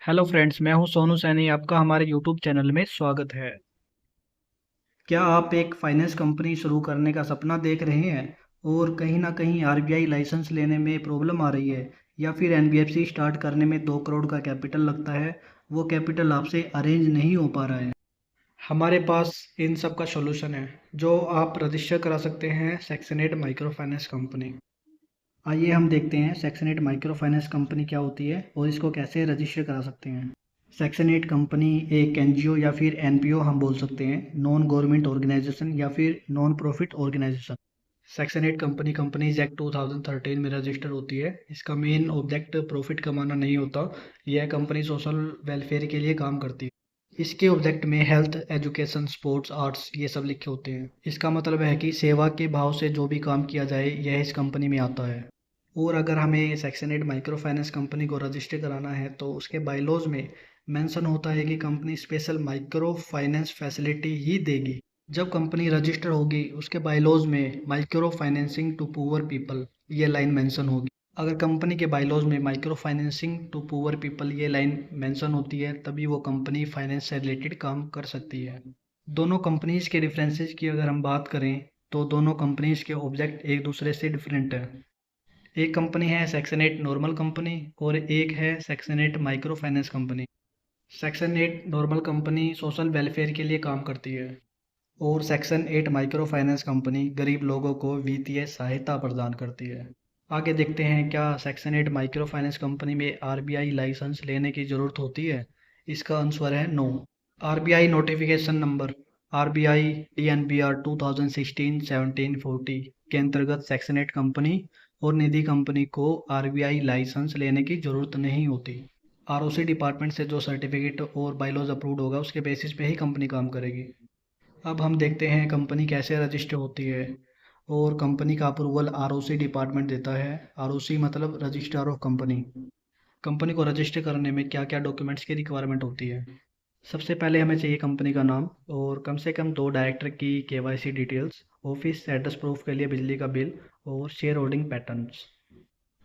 Hello friends, मैं हूं सोनू सैनी। आपका हमारे यूट्यूब चैनल में स्वागत है। क्या आप एक फाइनेंस कंपनी शुरू करने का सपना देख रहे हैं और कहीं ना कहीं आरबीआई लाइसेंस लेने में प्रॉब्लम आ रही है, या फिर एनबीएफसी स्टार्ट करने में 2 करोड़ का कैपिटल लगता है, वो कैपिटल आपसे अरेंज नहीं हो पा रहा है? हमारे पास इन सब का सॉल्यूशन है, जो आप रजिस्टर करा सकते हैं सेक्शन 8 माइक्रो फाइनेंस कंपनी। आइए हम देखते हैं सेक्शन 8 माइक्रो फाइनेंस कंपनी क्या होती है और इसको कैसे रजिस्टर करा सकते हैं। सेक्शन 8 कंपनी एक एनजीओ या फिर एनपीओ हम बोल सकते हैं, नॉन गवर्नमेंट ऑर्गेनाइजेशन या फिर non profit organisation. Section 8 company companies act 2013 में रजिस्टर होती है। इसका मेन ऑब्जेक्ट प्रॉफिट कमाना नहीं होता। यह कंपनी सोशल वेलफेयर के लिए काम करती है। इसके ऑब्जेक्ट में हेल्थ, एजुकेशन, स्पोर्ट्स, आर्ट्स ये सब लिखे होते हैं। इसका मतलब है कि सेवा के भाव से जो भी काम किया जाए यह इस कंपनी में आता है। और अगर हमें सेक्शन 8 माइक्रो फाइनेंस कंपनी को रजिस्टर कराना है तो उसके बायलॉज में मेंशन होता है कि company special micro finance facility ही देगी। जब कंपनी रजिस्टर होगी उसके बायलॉज में micro financing to poor people ये लाइन मेंशन होगी। अगर कंपनी के बायलॉज में micro financing to poor people ये लाइन मेंशन होती है, तभी वो कंपनी फाइनेंस से रिलेटेड काम कर सकती है। दोनों कंपनीज के डिफरेंसेस की अगर हम बात करें तो दोनों कंपनीज के ऑब्जेक्ट एक दूसरे से डिफरेंट है। एक कंपनी है सेक्शन 8 नॉर्मल कंपनी और एक है section 8 micro finance company. Section 8 normal company social welfare के लिए काम करती है और सेक्शन 8 माइक्रो फाइनेंस कंपनी गरीब लोगों को वित्तीय सहायता प्रदान करती है। आगे देखते हैं, क्या सेक्शन 8 माइक्रो फाइनेंस कंपनी में आरबीआई लाइसेंस लेने की ज़रूरत होती है? इसका आंसर है no. RBI notification number RBI DNBR 2016-1740 के अंतर्गत सेक्शन 8 कंपनी और निधि कंपनी को आरबीआई लाइसेंस लेने की ज़रूरत नहीं होती। आरओसी डिपार्टमेंट से जो सर्टिफिकेट और बायलॉज अप्रूव्ड होगा उसके बेसिस पे ही कंपनी काम करेगी। अब हम देखते हैं कंपनी कैसे रजिस्टर होती है। और कंपनी का अप्रूवल आरओसी डिपार्टमेंट देता है। आरओसी मतलब रजिस्ट्रार ऑफ कंपनी। कंपनी को रजिस्टर करने में क्या क्या डॉक्यूमेंट्स की रिक्वायरमेंट होती है? सबसे पहले हमें चाहिए कंपनी का नाम और कम से कम 2 डायरेक्टर की KYC details, office address proof के लिए बिजली का बिल और शेयर होल्डिंग पैटर्न्स।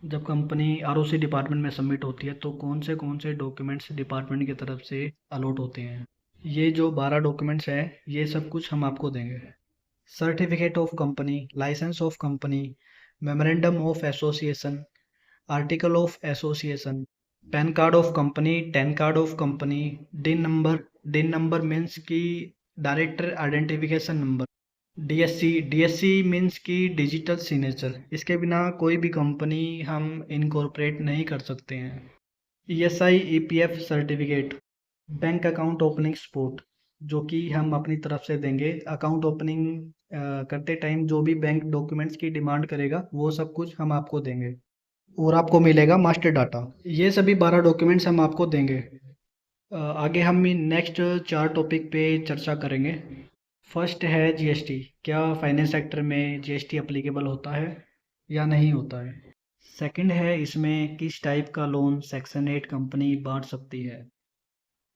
जब कंपनी आरओसी डिपार्टमेंट में सबमिट होती है तो कौन से डॉक्यूमेंट्स डिपार्टमेंट की तरफ से अलॉट होते हैं? ये जो 12 डॉक्यूमेंट्स हैं ये सब कुछ हम आपको देंगे। Certificate of company, licence of company, memorandum of association, article of association, PAN card of company, TAN card of company, DIN number. DIN number means की director identification number. DSC, DSC means की digital signature. इसके बिना कोई भी company हम incorporate नहीं कर सकते हैं। ESI EPF certificate, bank account opening support, जो कि हम अपनी तरफ से देंगे। अकाउंट ओपनिंग करते टाइम जो भी बैंक डॉक्यूमेंट्स की डिमांड करेगा वो सब कुछ हम आपको देंगे। और आपको मिलेगा मास्टर डाटा। ये सभी 12 डॉक्यूमेंट्स हम आपको देंगे। आगे हम नेक्स्ट 4 टॉपिक पे चर्चा करेंगे। फर्स्ट है जीएसटी। क्या फाइनेंस सेक्टर में जीएसटी अप्लीकेबल होता है या नहीं होता है? सेकंड है, इसमें किस टाइप का लोन सेक्शन 8 कंपनी बांट सकती है?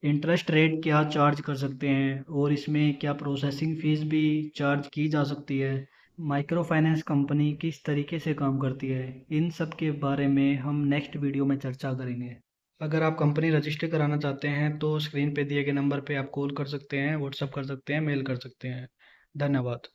इंटरेस्ट रेट क्या चार्ज कर सकते हैं और इसमें क्या प्रोसेसिंग फीस भी चार्ज की जा सकती है? माइक्रो फाइनेंस कंपनी किस तरीके से काम करती है? इन सब के बारे में हम नेक्स्ट वीडियो में चर्चा करेंगे। अगर आप कंपनी रजिस्टर कराना चाहते हैं तो स्क्रीन पे दिए गए नंबर पे आप कॉल कर सकते हैं, व्हाट्सअप कर सकते हैं, मेल कर सकते हैं। धन्यवाद।